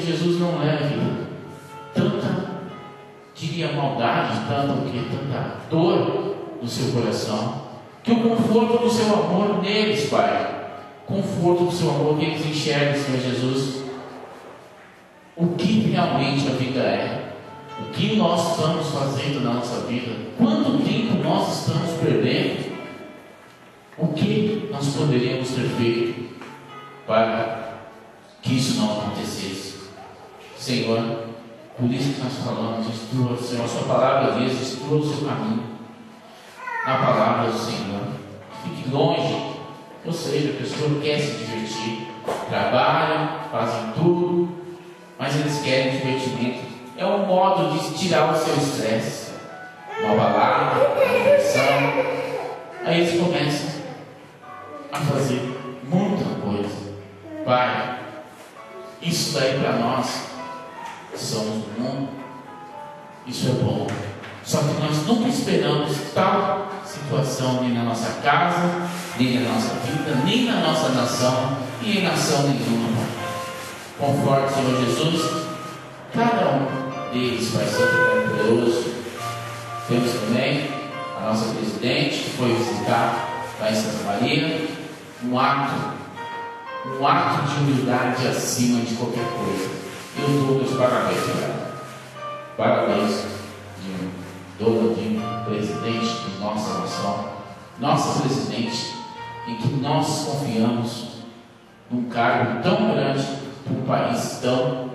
Jesus não leve tanta, diria, maldade, tanta dor no seu coração, que o conforto do seu amor neles, Pai, conforto do seu amor, que eles enxerguem, Senhor Jesus, o que realmente a vida é, o que nós estamos fazendo na nossa vida, quanto tempo nós estamos perdendo, o que nós poderíamos ter feito para que isso não acontecesse. Senhor, por isso que nós falamos, instrua, Senhor, a sua palavra diz, instrua o seu caminho na palavra do Senhor. Fique longe. Ou seja, a pessoa quer se divertir, trabalham, fazem tudo, mas eles querem divertimento. É um modo de tirar o seu estresse, uma balada, uma diversão. Aí eles começam a fazer muita coisa. Pai, isso daí para nós que somos do mundo, isso é bom. Só que nós nunca esperamos tal situação nem na nossa casa, nem na nossa vida, nem na nossa nação, e em nação nenhuma. Conforte, Senhor Jesus, cada um deles vai ser poderoso. Temos também a nossa presidente que foi visitar lá em Santa Maria, um ato de humildade acima de qualquer coisa. Eu dou meus parabéns para ela. Parabéns, dona de presidente de nossa nação, nossa presidente, em que nós confiamos num cargo tão grande para um país tão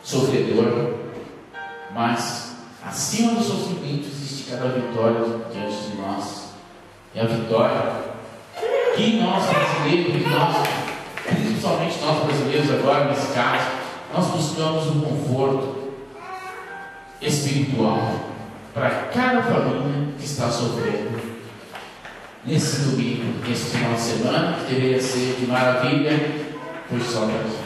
sofredor, mas acima do sofrimento existe cada vitória diante de nós. E a vitória que nós brasileiros, principalmente nós brasileiros agora nesse caso, nós buscamos um conforto espiritual para cada família que está sofrendo. Nesse domingo, nesse final de semana, que deveria ser de maravilha, foi só para gente.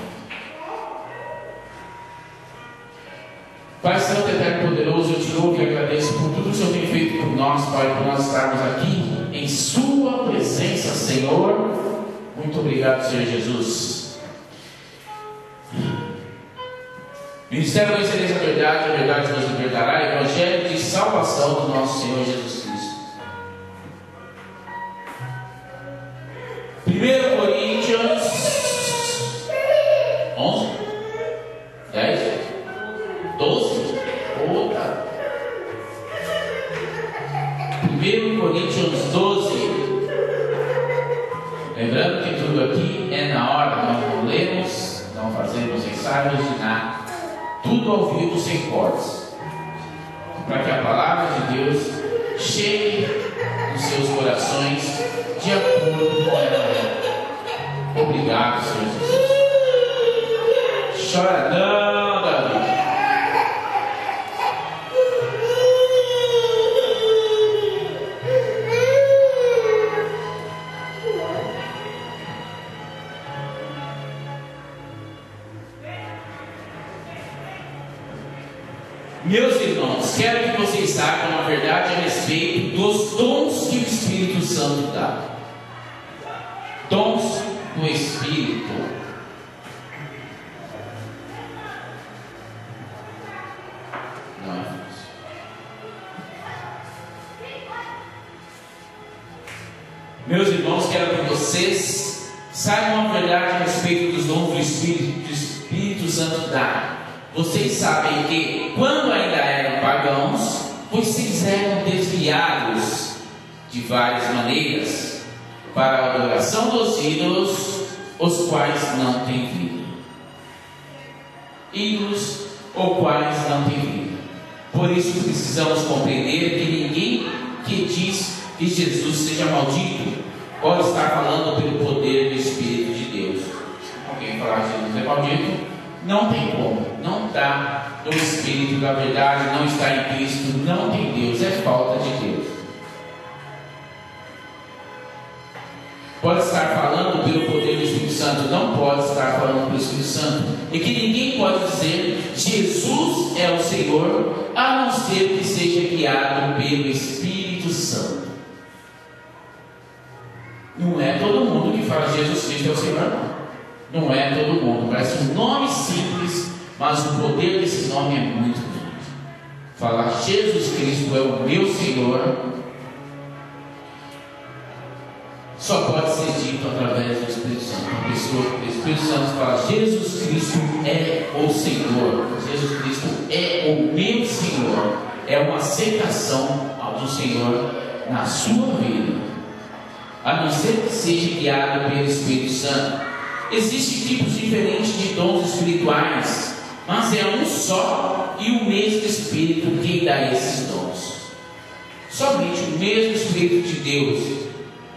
Pai Santo, Eterno, Poderoso, eu te louvo e agradeço por tudo que o Senhor tem feito por nós, Pai, por nós estarmos aqui em Sua presença, Senhor. Muito obrigado, Senhor Jesus. Ministério Conhecereis a verdade vos libertará. Evangelho de salvação do nosso Senhor Jesus Cristo. 1 Coríntios 11, 10, 12. Outra. 1 Coríntios 12. Lembrando que tudo aqui é na hora, nós não lemos, não fazemos ensaios de nada. Tudo ao vivo, sem cortes, para que a palavra de Deus chegue nos seus corações de acordo com ela é. Obrigado, Senhor Jesus. Chora não, Davi. Meus irmãos, quero que vocês saibam a verdade a respeito dos dons que o Espírito Santo dá. Dons do Espírito. Não é fácil. Meus irmãos, quero que vocês saibam a verdade a respeito dos dons do Espírito Santo dá. Vocês sabem que, quando ainda eram pagãos, vocês eram desviados de várias maneiras para a adoração dos ídolos, os quais não têm vida. Ídolos, os quais não têm vida. Por isso precisamos compreender que ninguém que diz que Jesus seja maldito pode estar falando pelo poder do Espírito de Deus. Alguém falar que Jesus é maldito? Não tem como, não está no Espírito da verdade, não está em Cristo, não tem Deus, é falta de Deus. Pode estar falando pelo poder do Espírito Santo, não pode estar falando pelo Espírito Santo. E que ninguém pode dizer Jesus é o Senhor, a não ser que seja guiado pelo Espírito Santo. Não é todo mundo que fala Jesus Cristo é o Senhor, não. Não é todo mundo, parece um nome simples, mas o poder desse nome é muito grande. Falar Jesus Cristo é o meu Senhor só pode ser dito através do Espírito Santo. A pessoa, o Espírito Santo fala: Jesus Cristo é o Senhor, Jesus Cristo é o meu Senhor. É uma aceitação do Senhor na sua vida, a não ser que seja guiado pelo Espírito Santo. Existem tipos diferentes de dons espirituais, mas é um só e o mesmo Espírito que dá esses dons. Somente o mesmo Espírito de Deus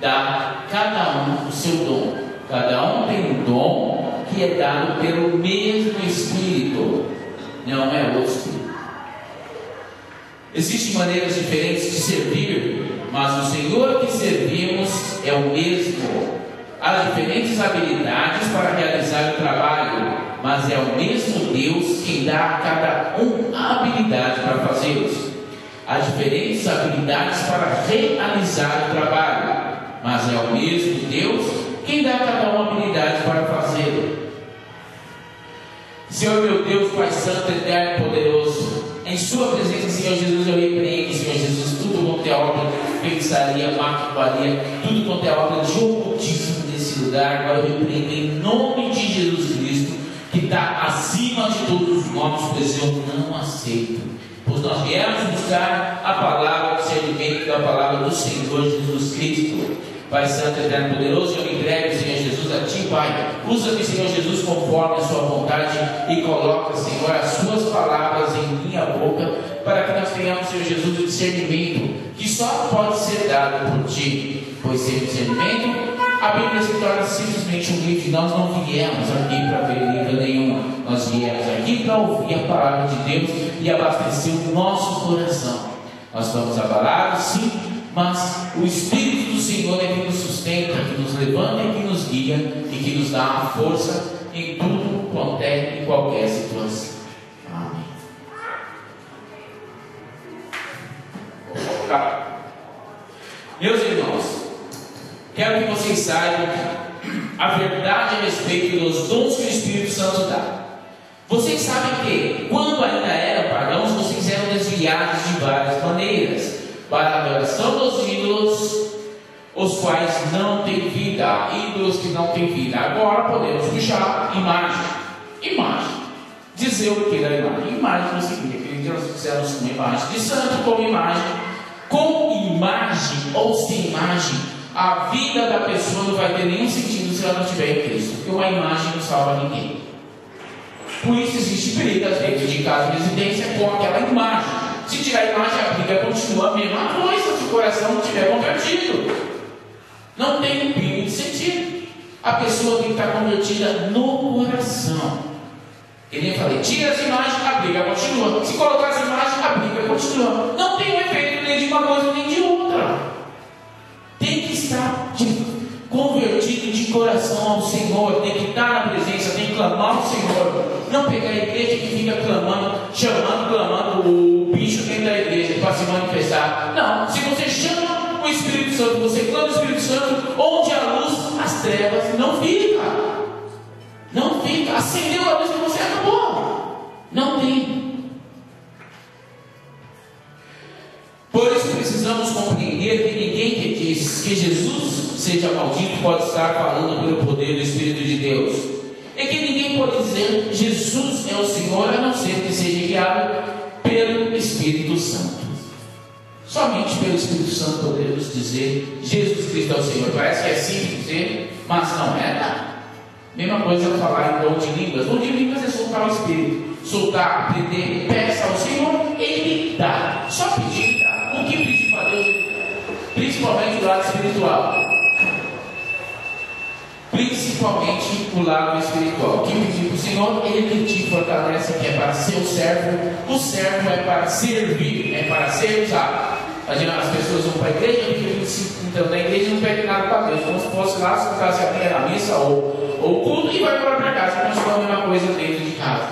dá cada um o seu dom. Cada um tem um dom que é dado pelo mesmo Espírito, não é outro Espírito. Existem maneiras diferentes de servir, mas o Senhor que servimos é o mesmo. Há diferentes habilidades para realizar o trabalho, mas é o mesmo Deus quem dá a cada um a habilidade para fazê-los. Há diferentes habilidades para realizar o trabalho, mas é o mesmo Deus quem dá a cada um habilidade para fazê-lo. Senhor meu Deus, Pai Santo, Eterno, Poderoso, em Sua presença, Senhor Jesus, eu repreendo, Senhor Jesus, tudo quanto é obra de feitiçaria, macumbaria, tudo quanto é obra de ocultismo nesse lugar. Agora eu repreendo em nome de Jesus Cristo, que está acima de todos os nomes, pois eu não aceito. Pois nós viemos buscar a palavra, o discernimento da palavra do Senhor Jesus Cristo. Pai Santo, Eterno, Poderoso, eu me entrego, Senhor Jesus, a Ti, Pai. Usa-me, Senhor Jesus, conforme a Sua vontade e coloca, Senhor, as Suas palavras em minha boca, para que nós tenhamos, Senhor Jesus, o discernimento que só pode ser dado por Ti. Pois sem discernimento, a Bíblia se torna simplesmente um livro. Nós não viemos aqui para ver livro nenhum. Nós viemos aqui para ouvir a palavra de Deus e abastecer o nosso coração. Nós estamos abalados, sim, mas o Espírito do Senhor é que nos sustenta, que nos levanta e que nos guia e que nos dá a força em tudo quanto é em qualquer situação. Amém. Meus irmãos, quero que vocês saibam a verdade a respeito dos dons que o Espírito Santo dá. Vocês sabem que, quando ainda eram pagãos, vocês eram desviados de várias maneiras para a adoração dos ídolos, os quais não têm vida, ídolos que não têm vida. Agora podemos puxar imagem. Dizer o que da imagem? Imagem não significa que nós fizemos uma imagem de santo como imagem. Com imagem ou sem imagem, a vida da pessoa não vai ter nenhum sentido se ela não tiver em Cristo, porque uma imagem não salva ninguém. Por isso existe brigas dentro de casa e residência com aquela imagem. Se tirar a imagem, a briga continua a mesma coisa se o coração não estiver convertido. Não tem um pingo de sentido. A pessoa tem que estar convertida no coração. Que nem eu falei, tira as imagens, a briga continua. Se colocar as imagens, a briga continua. Não tem um efeito nem de uma coisa nem de outra. Tem que estar convertido de coração ao Senhor. Tem que estar na presença, tem que clamar ao Senhor. Não pegar a igreja que fica clamando, clamando o bicho dentro da igreja para se manifestar. Não, se você chama o Espírito Santo, você clama o Espírito Santo, onde a luz, as trevas não fica. Não fica. Acendeu a luz e você acabou. Não tem. Por isso precisamos compreender que ninguém que diz que Jesus seja maldito pode estar falando pelo poder do Espírito de Deus. É que ninguém pode dizer Jesus é o Senhor a não ser que seja guiado pelo Espírito Santo. Somente pelo Espírito Santo podemos dizer Jesus Cristo é o Senhor. Parece que é simples dizer, mas não é nada. Mesma coisa eu falar em dom de línguas. Dom de línguas é soltar o Espírito. Soltar, aprender, peça ao Senhor, Ele dá. Só pedir, dá. O que pedir para Deus? Principalmente do lado espiritual. Principalmente o lado espiritual. O que pedir para o Senhor, Ele te fortalece, que é para ser o servo. O servo é para servir, é para ser usado. As pessoas vão para a igreja, então na igreja não pede nada para Deus, como se fosse lá, se fosse a primeira missa ou culto, e vai para casa, continua a mesma coisa dentro de casa.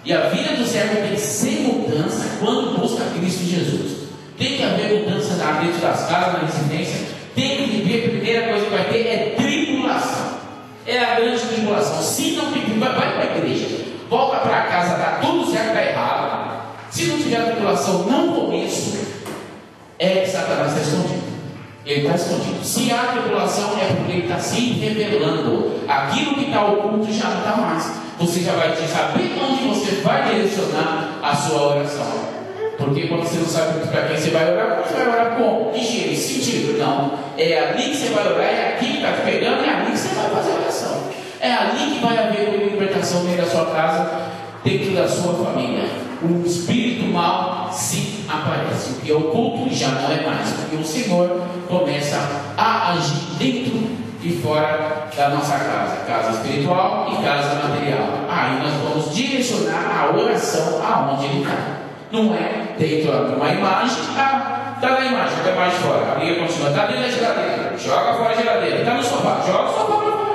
E a vida do servo tem que ser mudança quando busca Cristo Jesus. Tem que haver mudança dentro das casas, na residência. Tem que viver, a primeira coisa que vai ter é tribulação. É a grande tribulação. Se não viver, vai para a igreja, volta para a casa da certo está errado. Se não tiver tribulação no começo, é que Satanás está escondido. Ele está escondido. Se há tribulação, é porque ele está se revelando. Aquilo que está oculto já não está mais. Você já vai saber onde você vai direcionar a sua oração. Porque quando você não sabe muito para quem você vai orar, você vai orar como? Que jeito? Sentido? Não. É ali que você vai orar, é aqui que está te pegando, é ali que você vai fazer a oração. É ali que vai haver libertação dentro da sua casa, dentro da sua família. O espírito mal se aparece. O que é oculto já não é mais, porque o Senhor começa a agir dentro e fora da nossa casa, casa espiritual e casa material. Aí nós vamos direcionar a oração aonde ele está. Não é dentro de uma imagem, está na imagem, joga a imagem fora, a briga continua, está dentro da geladeira, joga fora a geladeira, está no sofá, joga o sofá para fora.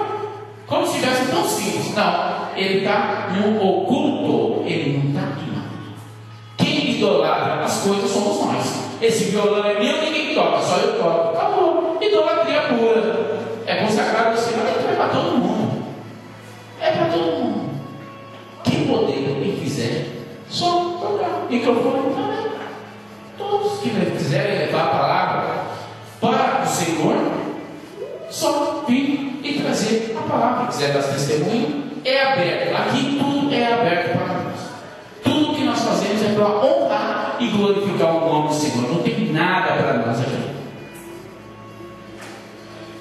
Como se tivesse tão simples. Não, ele está no oculto, ele não está aqui. Quem idolatra as coisas somos nós. Esse violão é meu, ninguém toca, só eu toco. Acabou. Idolatria pura. É consagrado assim, mas é para todo mundo. É para todo mundo. Quem poder, quem quiser, só tocar. Microfone também. Todos que quiserem levar a palavra para o Senhor, só vir e trazer a palavra. Quem quiser dar testemunho, é aberto. Aqui tudo é aberto para nós. Tudo que nós fazemos é para honrar e glorificar o nome do Senhor. Não tem nada para nós aqui.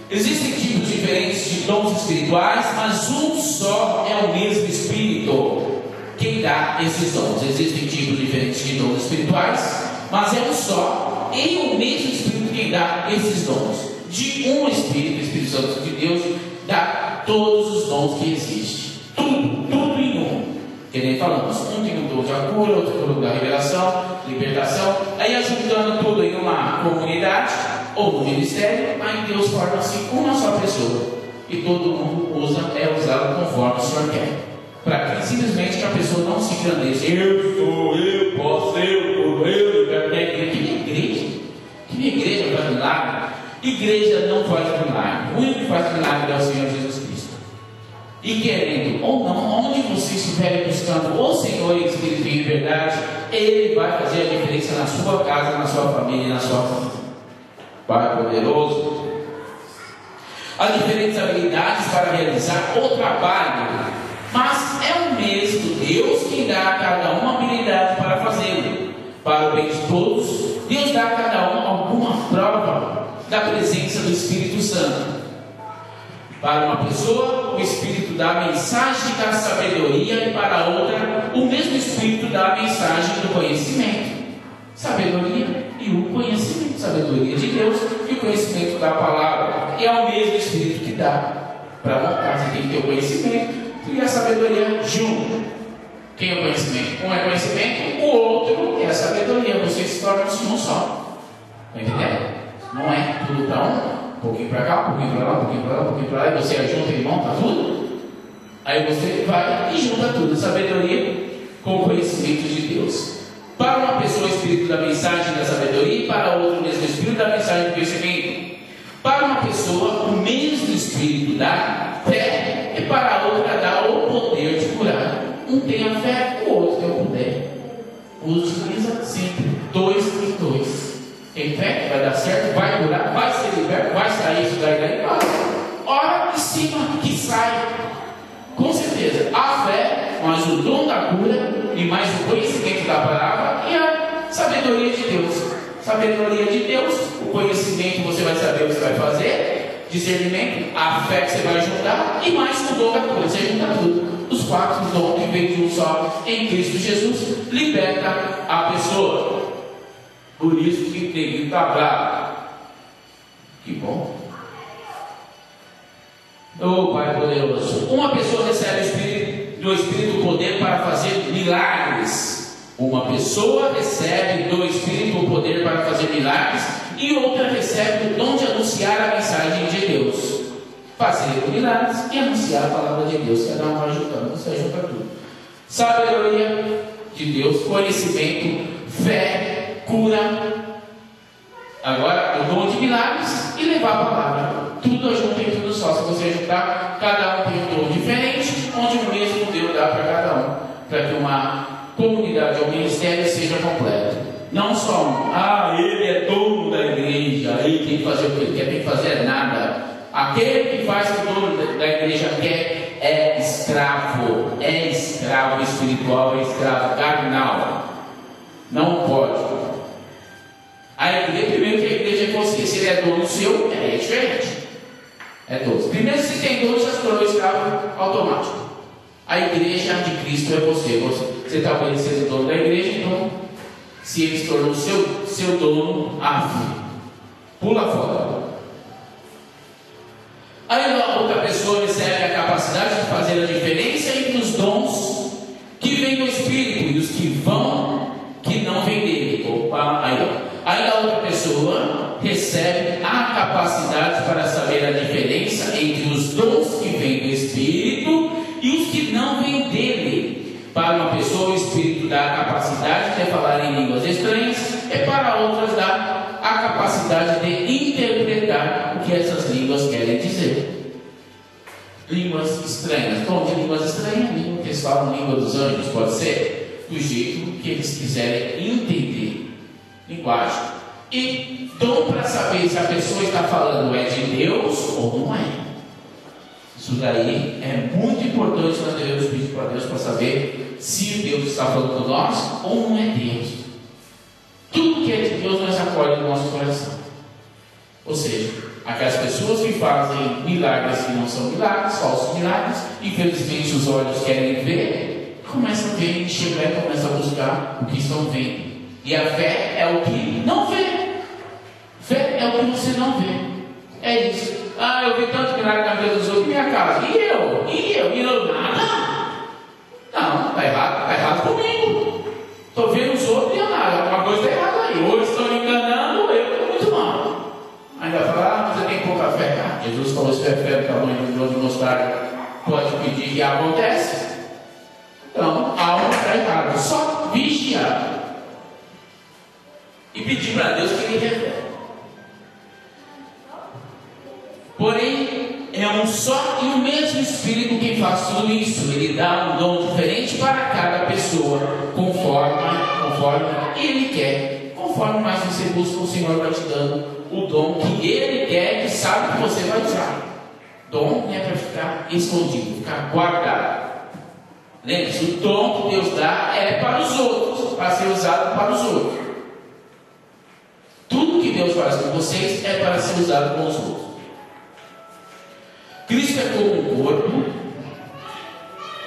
Existem tipos diferentes de dons espirituais, mas um só é o mesmo Espírito quem dá esses dons. Existem tipos diferentes de dons espirituais, mas é um só e o mesmo Espírito quem dá esses dons. De um Espírito, o Espírito Santo de Deus, dá todos os dons que existem. Tudo em um. Que nem falamos, um tem o dom da cura, outro tem o dom da revelação, libertação. Aí ajuntando tudo em uma comunidade ou no ministério, aí Deus forma-se uma só pessoa. E todo mundo é usado conforme o Senhor quer. Para que simplesmente que a pessoa não se engrandeça. Eu sou, eu posso, eu quero. Que minha igreja faz milagre? Igreja não faz milagre. O único que faz milagre é o Senhor Jesus Cristo. E querendo ou não, onde você estiver buscando o Senhor em espírito e em verdade, Ele vai fazer a diferença na sua casa, na sua família e na sua vida. Pai poderoso. Há diferentes habilidades para realizar o trabalho, mas é o mesmo Deus quem dá a cada um uma habilidade para fazê-lo. Para o bem de todos, Deus dá a cada um alguma prova da presença do Espírito Santo. Para uma pessoa, o Espírito dá a mensagem da sabedoria, e para outra, o mesmo Espírito dá a mensagem do conhecimento. Sabedoria e o conhecimento. Sabedoria de Deus e o conhecimento da palavra. E é o mesmo Espírito que dá. Para montar, você tem que ter o conhecimento e a sabedoria junto. Quem é o conhecimento? Um é conhecimento, o outro é a sabedoria. Você se torna um só. Está entendendo? Não é tudo para um pouquinho para cá, um pouquinho para lá, um pouquinho para lá, um pouquinho para lá, e você junta e monta tudo. Aí você vai e junta tudo, sabedoria com o conhecimento de Deus. Para uma pessoa, o Espírito da mensagem da sabedoria, e para outra, o mesmo Espírito da mensagem do conhecimento. Para uma pessoa, o mesmo Espírito dá fé, e para a outra dá o poder de curar. Um tem a fé, o outro tem o poder. Utiliza sempre 2 e 2. Tem fé que vai dar certo, vai curar, vai ser liberto, vai sair isso daí, ora em cima que sai. Com certeza, a fé, mas o dom da cura e mais o conhecimento da palavra e a sabedoria de Deus. Sabedoria de Deus, o conhecimento você vai saber o que você vai fazer, discernimento, a fé que você vai juntar e mais o dom da cura. Você junta tudo. Os 4 dons que vem de um só em Cristo Jesus liberta a pessoa. Por isso que tem que estar bravo. Que bom. Oh Pai poderoso. Uma pessoa recebe do Espírito o poder para fazer milagres. Uma pessoa recebe do Espírito o poder para fazer milagres, e outra recebe o dom de anunciar a mensagem de Deus. Fazer milagres e anunciar a palavra de Deus. Cada um vai juntando, você junta tudo. Sabedoria de Deus, conhecimento, fé, cura. Agora, o dom de milagres e levar a palavra. Tudo junto em tudo só. Se você juntar, cada um tem um dom diferente, onde o mesmo Deus dá para cada um. Para que uma comunidade o ministério seja completo. Não só um, ele é dono da igreja, ele tem que fazer o que ele quer, tem que fazer nada. Aquele que faz o que o dono da igreja quer é escravo espiritual, é escravo carnal. Não pode. A igreja, primeiro que a igreja é você, se ele é dono seu, é diferente. É dono. Primeiro, se tem dono, já se tornou escravo automático. A igreja de Cristo é você. Você está obedecendo o dono da igreja, então, se ele se tornou seu dono, pula fora. Aí a outra pessoa recebe a capacidade de fazer a diferença entre os dons que vêm do Espírito e os que não vêm dele. Aí a outra pessoa recebe a capacidade para saber a diferença entre os dons que vêm do Espírito e os que não vêm dele. Para uma pessoa, o Espírito dá a capacidade de falar em línguas estranhas, e para outras dá a capacidade de interpretar o que essas línguas querem dizer. Línguas estranhas. Tom de línguas estranhas, língua que eles falam, língua dos anjos, pode ser do jeito que eles quiserem entender. Linguagem. E dom para saber se a pessoa está falando é de Deus ou não é. Isso daí é muito importante. Nós devemos pedir para Deus para saber se Deus está falando com nós ou não é Deus. Tudo que é de Deus nós acolhemos no nosso coração. Ou seja, aquelas pessoas que fazem milagres que não são milagres, falsos milagres, infelizmente os olhos querem ver, começam a ver, enxergar e começam a buscar o que estão vendo. E a fé é o que não vê. Fé é o que você não vê. É isso. Eu vi tanto milagre na vida dos outros em minha casa. E eu nada. Não, está errado comigo. Estou vendo os outros e nada. Alguma coisa está errada aí. Ou eles estão me enganando, ou eu estou muito mal. Ainda fala, você tem pouca fé. Jesus falou: se tiver fé do tamanho de um grão de mostarda, pode pedir que acontece. Então, algo está errado. Só vigiar e pedir para Deus que Ele revele. Porém, é um só e o mesmo Espírito quem faz tudo isso. Ele dá um dom diferente para cada pessoa, conforme Ele quer. Conforme mais você busca, o Senhor vai te dando o dom que Ele quer, que sabe que você vai usar. Dom não é para ficar escondido, ficar guardado. Lembre-se, o dom que Deus dá é para os outros, para ser usado para os outros. Tudo que Deus faz com vocês é para ser usado com os outros. Cristo é como um corpo,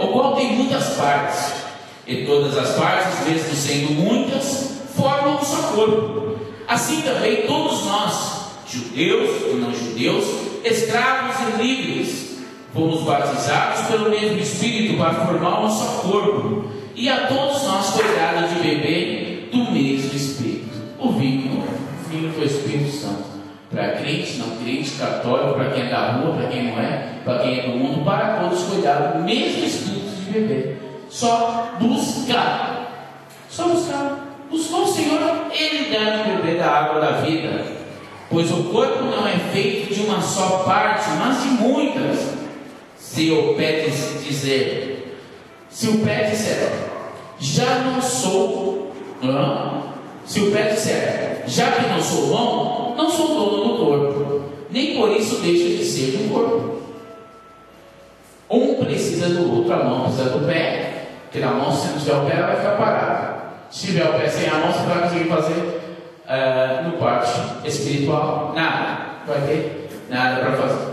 o qual tem muitas partes, e todas as partes, mesmo sendo muitas, formam um só corpo. Assim também todos nós, judeus e não judeus, escravos e livres, fomos batizados pelo mesmo Espírito para formar um só corpo, e a todos nós foi dado de beber do mesmo Espírito. O vinho do Espírito Santo. Para crente, não crente, católico, para quem é da rua, para quem não é, para quem é do mundo, para todos foi dado o mesmo Espírito de beber. Só buscar. Buscou o Senhor, Ele dá de beber da água da vida. Pois o corpo não é feito de uma só parte, mas de muitas. Se o pé disser, já não sou, se o pé disser, já que não sou mão, não sou dono do corpo, nem por isso deixa de ser do corpo. Um precisa do outro, a mão precisa do pé, porque na mão, se não tiver o pé, ela vai ficar parada. Se tiver o pé sem a mão, você vai conseguir fazer no parte espiritual nada, vai ter nada para fazer.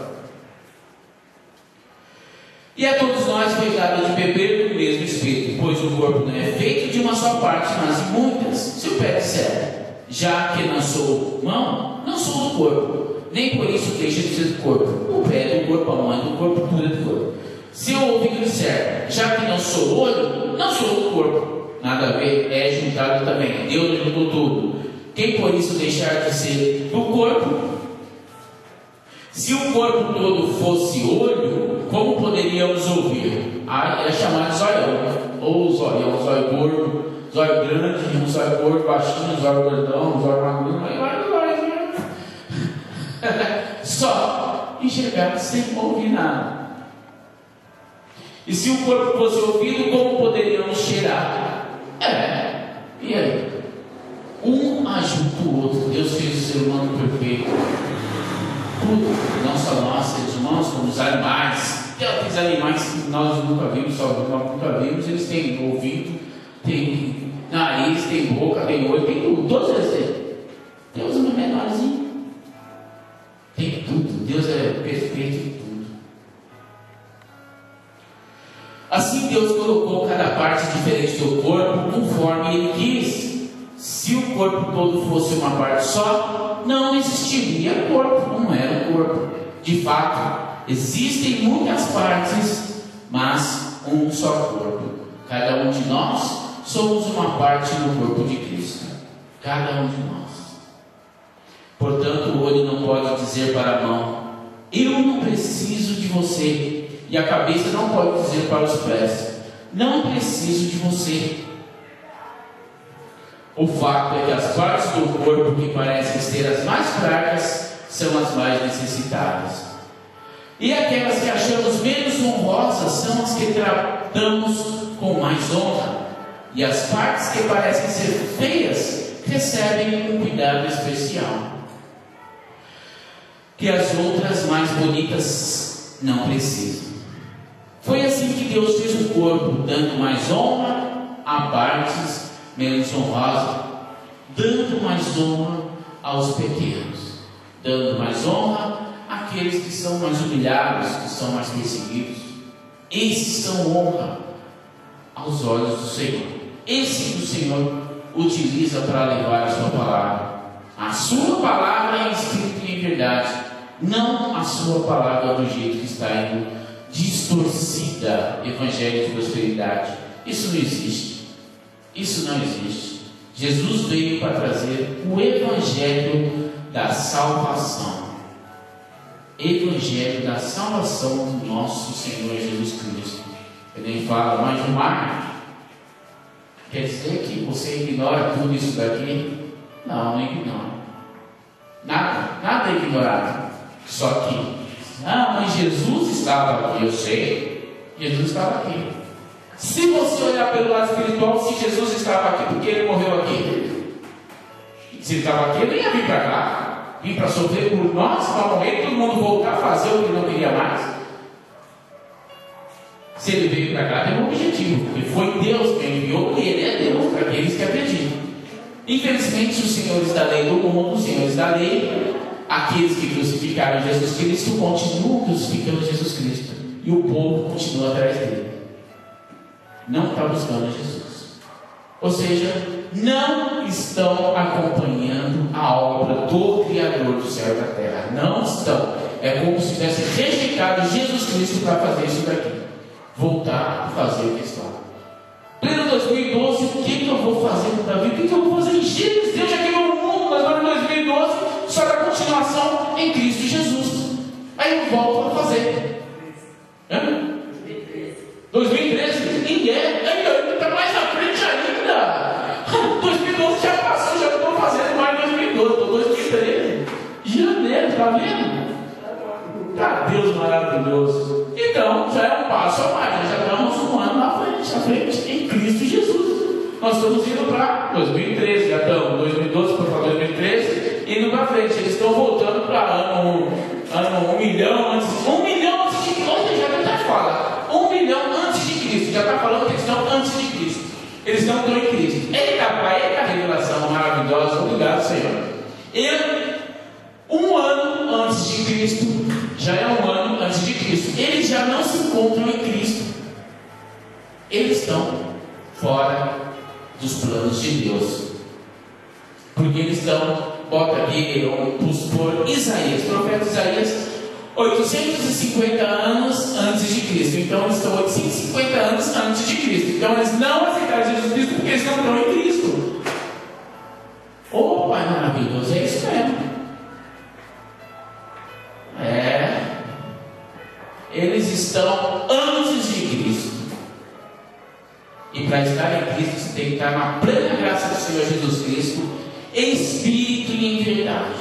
E a todos nós foi dado de beber do mesmo Espírito, pois o corpo não é feito de uma só parte, mas de muitas. Se o pé disser, já que não sou mão, não sou do corpo, nem por isso deixa de ser do corpo. O pé é do corpo, a mão é do corpo, tudo é do corpo. Se o ouvido disser, já que não sou olho, não sou do corpo. Nada a ver, é juntado também. Deus juntou tudo. Quem por isso deixar de ser do corpo? Se o corpo todo fosse olho, como poderíamos ouvir? É chamado de zoião, ou zoião, zóio gordo, zóio grande, um zóio gordo, baixinho, zóio gordão, zóio magrinho, só enxergar sem ouvir nada. E se o corpo fosse ouvido, como poderíamos cheirar? esses animais que nós nunca vimos, eles têm ouvido, têm nariz, têm boca, têm olho, tem tudo. Todos eles têm. Deus é menorzinho. Tem tudo. Deus é perfeito em tudo. Assim Deus colocou cada parte diferente do corpo conforme Ele quis. Se o corpo todo fosse uma parte só, não existiria corpo, não era um corpo. De fato, existem muitas partes, mas um só corpo. Cada um de nós somos uma parte do corpo de Cristo. Cada um de nós. Portanto, o olho não pode dizer para a mão: eu não preciso de você. E a cabeça não pode dizer para os pés: não preciso de você. O fato é que as partes do corpo que parecem ser as mais fracas são as mais necessitadas. E aquelas que achamos menos honrosas são as que tratamos com mais honra. E as partes que parecem ser feias recebem um cuidado especial que as outras mais bonitas não precisam. Foi assim que Deus fez o corpo, dando mais honra a partes menos honrosas, dando mais honra aos pequenos, dando mais honra àqueles que são mais humilhados, que são mais perseguidos. Esses são honra aos olhos do Senhor. Esse que o Senhor utiliza para levar a sua palavra. A sua palavra é escrita em verdade, não a sua palavra do jeito que está indo distorcida, evangelho de prosperidade. Isso não existe. Isso não existe. Jesus veio para trazer o evangelho da salvação. Evangelho da salvação do nosso Senhor Jesus Cristo. Ele fala, mas o mar quer dizer que você ignora tudo isso daqui? Não ignora. Nada é ignorado. Só que, mas Jesus estava aqui, eu sei. Jesus estava aqui. Se você olhar pelo lado espiritual, se Jesus estava aqui, porque Ele morreu aqui? Se Ele estava aqui, Ele ia vir para cá, vir para sofrer por nós, para morrer, todo mundo voltar a fazer o que não queria mais. Se Ele veio para cá, tem um objetivo, porque foi Deus que enviou, e Ele é Deus para aqueles que acreditam. Infelizmente, os senhores da lei do mundo, os senhores da lei, aqueles que crucificaram Jesus Cristo, continuam crucificando Jesus Cristo, e o povo continua atrás dele. Não está buscando Jesus. Ou seja, não estão acompanhando a obra do Criador do céu e da terra. Não estão. É como se tivesse rejeitado Jesus Cristo para fazer isso daqui. Voltar a fazer o que estava. Pleno 2012, o que eu vou fazer com Davi? O que eu vou fazer em Jesus? Deus já criou o mundo, mas agora em 2012, só da continuação em Cristo Jesus. Aí eu volto a fazer. 2013, ninguém. Ainda está mais à frente ainda. 2012 já passou, já estou fazendo mais 2012. Estou 2013. Janeiro, está vendo? Tá, Deus maravilhoso. Então, já é um passo a mais. Nós já estamos um ano à frente em Cristo Jesus. Nós estamos indo para 2013, já estamos 2012 para 2013, indo para frente. Eles estão voltando para ano 1 milhão antes. 1 milhão antes de Cristo. Hoje já está fala. 1 milhão antes de Cristo. Já está falando que eles estão antes de Cristo. Eles não estão em Cristo. Eita, Pai, eita revelação maravilhosa. Obrigado, Senhor. 1 ano antes de Cristo, já é 1 ano antes de Cristo. Eles já não se encontram em Cristo. Eles estão fora dos planos de Deus. Porque eles estão, bota aqui, por Isaías, profeta Isaías, 850 anos antes de Cristo. Então eles estão 850 anos antes de Cristo. Então eles não aceitaram Jesus Cristo porque eles não estão em Cristo. Oh, Pai maravilhoso, é isso mesmo. Eles estão antes de Cristo. E para estar em Cristo, você tem que estar na plena graça do Senhor Jesus Cristo, em espírito e em verdade.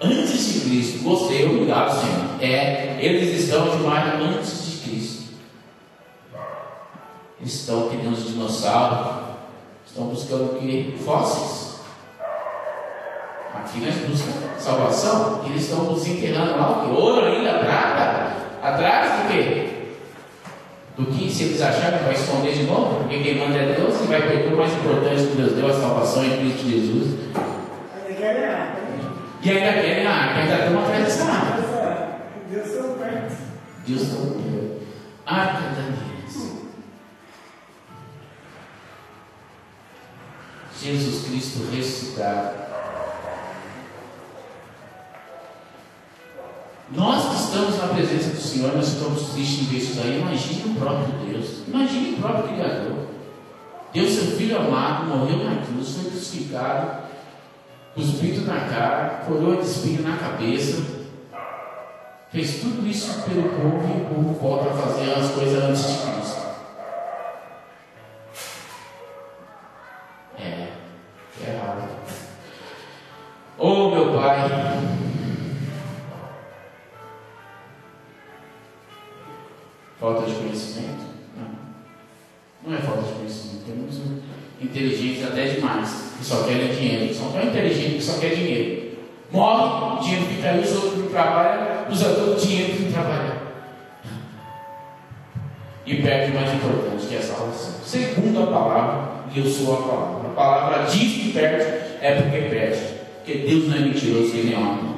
Antes de Cristo, gostei, obrigado, Senhor. Eles estão demais antes de Cristo. Eles estão que nem os dinossauros. Estão buscando o que? Fósseis. Aqui nós buscamos salvação. Eles estão nos enterrando lá o que? Ouro ainda, prata. Atrás do quê? Do que se eles acharem que vai esconder de novo, porque quem manda é Deus e vai perder o mais importante que Deus deu, a salvação em Cristo Jesus. E ainda querem a arca, ainda estão atrás dessa arca. Deus está perto. Deus está perto. Arca da aliança. Jesus Cristo ressuscitado. Nós que estamos na presença do Senhor, nós estamos tristes em ver isso aí. Imagine o próprio Deus, imagine o próprio Criador. Deus, seu Filho amado, morreu na cruz, foi crucificado, cuspido na cara, coroa de espinho na cabeça, fez tudo isso pelo povo e o povo volta a fazer as coisas antes de Cristo. É errado. Oh, meu Pai, falta de conhecimento? Não é falta de conhecimento. Tem muitos inteligentes até demais, que só querem dinheiro. São tão inteligentes que só querem dinheiro. Morre, o dinheiro fica aí, os outros não trabalham, usa todo o dinheiro que não trabalha. E perde o mais importante, que é a salvação. Segundo a palavra, eu sou a palavra. A palavra diz que perde, é porque perde. Porque Deus não é mentiroso, Ele é homem.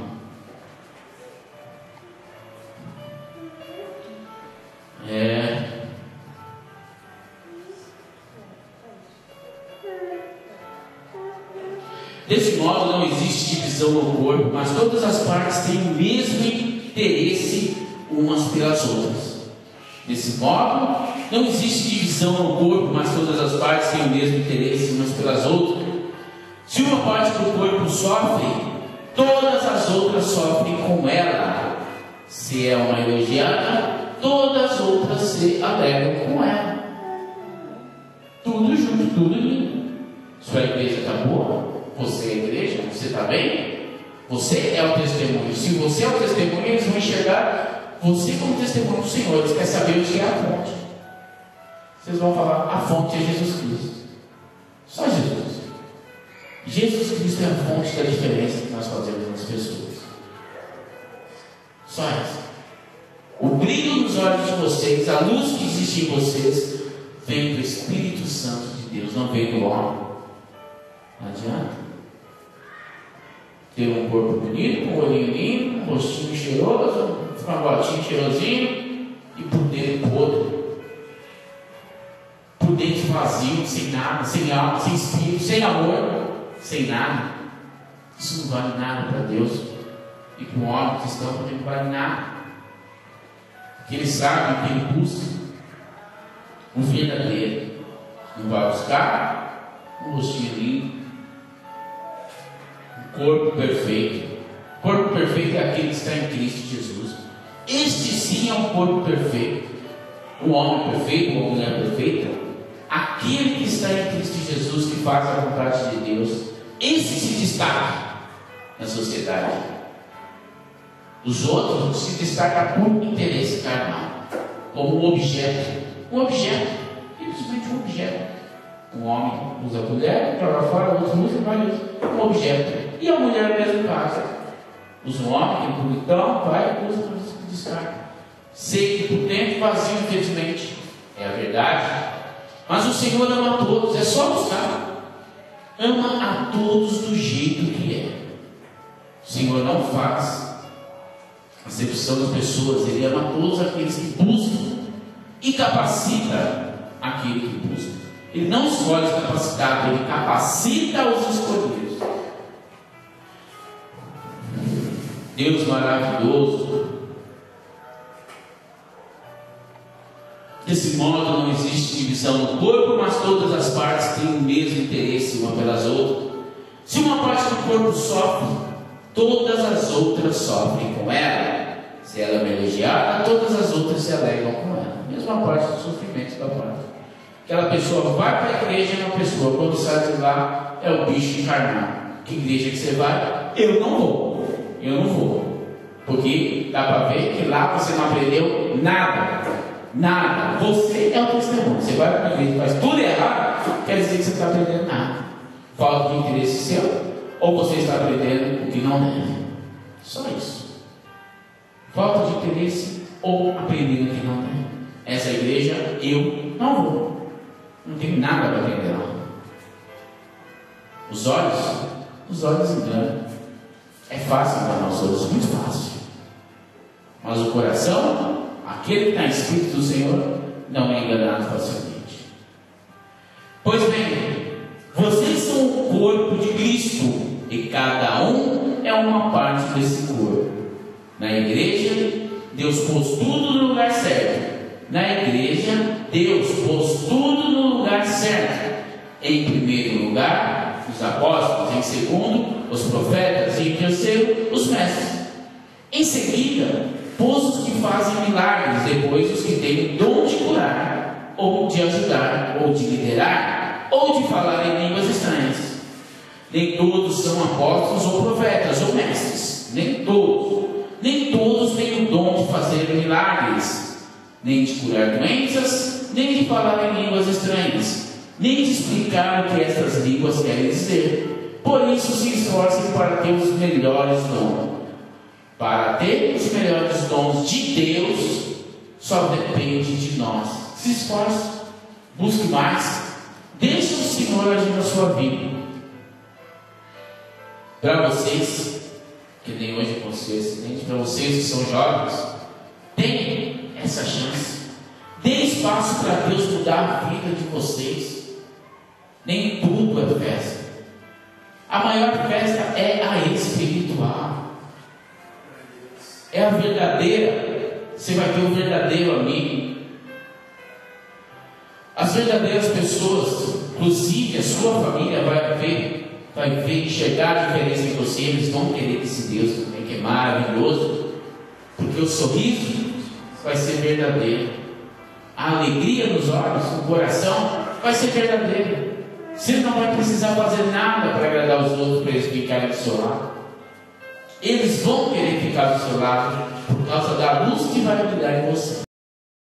Desse modo não existe divisão no corpo, mas todas as partes têm o mesmo interesse umas pelas outras. Desse modo não existe divisão no corpo, mas todas as partes têm o mesmo interesse umas pelas outras. Se uma parte do corpo sofre, todas as outras sofrem com ela. Se é uma elogiada, todas as outras se alegram com ela. Tudo junto, tudo lindo. Sua igreja está boa? Você é a igreja? Você está bem? Você é o testemunho. Se você é o testemunho, eles vão enxergar você como testemunho do Senhor. Eles querem saber onde é a fonte. Vocês vão falar, a fonte é Jesus Cristo. Só Jesus. Jesus Cristo é a fonte da diferença que nós fazemos nas pessoas. Só isso. O brilho nos olhos de vocês, a luz que existe em vocês, vem do Espírito Santo de Deus, não vem do homem. Não adianta ter um corpo bonito, com um olhinho lindo, um rostinho cheiroso, um frangotinho cheirosinho e por dentro podre, por dentro vazio, sem nada, sem alma, sem espírito, sem amor, sem nada. Isso não vale nada para Deus e para o homem cristão também não vale nada, porque ele sabe que ele busca um verdadeiro, não vai buscar um rostinho lindo, corpo perfeito. Corpo perfeito é aquele que está em Cristo Jesus. Este sim é um corpo perfeito. O homem perfeito, uma mulher perfeita, aquele que está em Cristo Jesus, que faz a vontade de Deus, esse se destaca na sociedade. Os outros se destacam por interesse carnal, como um objeto. Um objeto, simplesmente um objeto. Um homem usa a mulher, joga fora, o outro usa, vai usar um objeto. E a mulher no mesmo caso. Usa um homem, que é bonitão, vai e usa para se destacar. Sei que por dentro vazio, infelizmente. É a verdade. Mas o Senhor ama a todos, é só buscar. Ama a todos do jeito que é. O Senhor não faz acepção das pessoas, Ele ama todos aqueles que buscam e capacita aquele que busca. Ele não escolhe os capacitados, Ele capacita os escolhidos. Deus maravilhoso. Desse modo não existe divisão no corpo, mas todas as partes têm o mesmo interesse uma pelas outras. Se uma parte do corpo sofre, todas as outras sofrem com ela. Se ela é elogiada, todas as outras se alegram com ela. Mesma parte do sofrimento da parte. Aquela pessoa vai para a igreja e uma pessoa, quando sai de lá, é o bicho encarnado. Que igreja que você vai? Eu não vou. Porque dá para ver que lá você não aprendeu nada. Nada. Você é o testemunho. Você vai para a igreja e faz tudo errado, quer dizer que você está aprendendo nada. Falta de interesse seu, ou você está aprendendo o que não deve. Só isso. Falta de interesse ou aprenderam que não tem. Essa igreja eu não vou. Não tenho nada para aprender lá. Os olhos enganam. É fácil enganar os olhos, muito fácil. Mas o coração, aquele que está inscrito do Senhor, não é enganado facilmente. Pois bem, vocês são o corpo de Cristo, e cada um é uma parte desse corpo. Na igreja, Deus pôs tudo no lugar certo. Na igreja, Deus pôs tudo no lugar certo. Em primeiro lugar, os apóstolos; em segundo, os profetas; e em terceiro, os mestres. Em seguida, pôs os que fazem milagres; depois, os que têm o dom de curar, ou de ajudar, ou de liderar, ou de falar em línguas estranhas. Nem todos são apóstolos ou profetas ou mestres. Nem todos. Nem todos têm o dom de fazer milagres, nem de curar doenças, nem de falar em línguas estranhas, nem de explicar o que estas línguas querem dizer. Por isso se esforcem para ter os melhores dons. Para ter os melhores dons de Deus, só depende de nós. Se esforce, busque mais, deixe o Senhor agir na sua vida. Para vocês, que nem hoje com vocês, para vocês que são jovens, tem essa chance. Dê espaço para Deus mudar a vida de vocês. Nem tudo é festa. A maior festa é a espiritual. É a verdadeira. Você vai ter o verdadeiro amigo. As verdadeiras pessoas, inclusive a sua família, vai ver enxergar a diferença em você. Eles vão querer esse Deus também, que é maravilhoso, porque o sorriso vai ser verdadeiro, a alegria nos olhos, no coração vai ser verdadeira. Você não vai precisar fazer nada para agradar os outros, para eles ficarem do seu lado. Eles vão querer ficar do seu lado por causa da luz que vai brilhar em você.